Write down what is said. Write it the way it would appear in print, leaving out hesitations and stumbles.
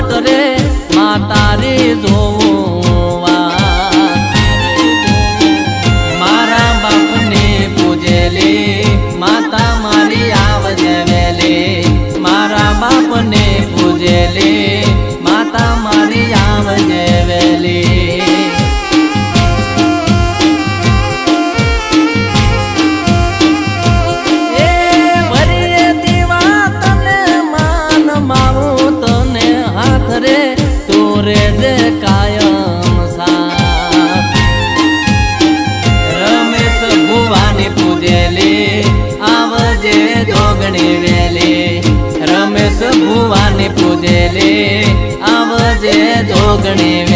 વાટ રે માં તારી જોવા મારા બાપને પૂજેલી માતા મારી આવજે વેલી મારા બાપને પૂજેલી માતા મારી આવજે વેલી રે દે કાયમ સાથ રમેશ ભુવાની પૂજેલી આવજે જોગણી વેલી રમેશ ભુવાની પૂજેલી આવજે જોગણી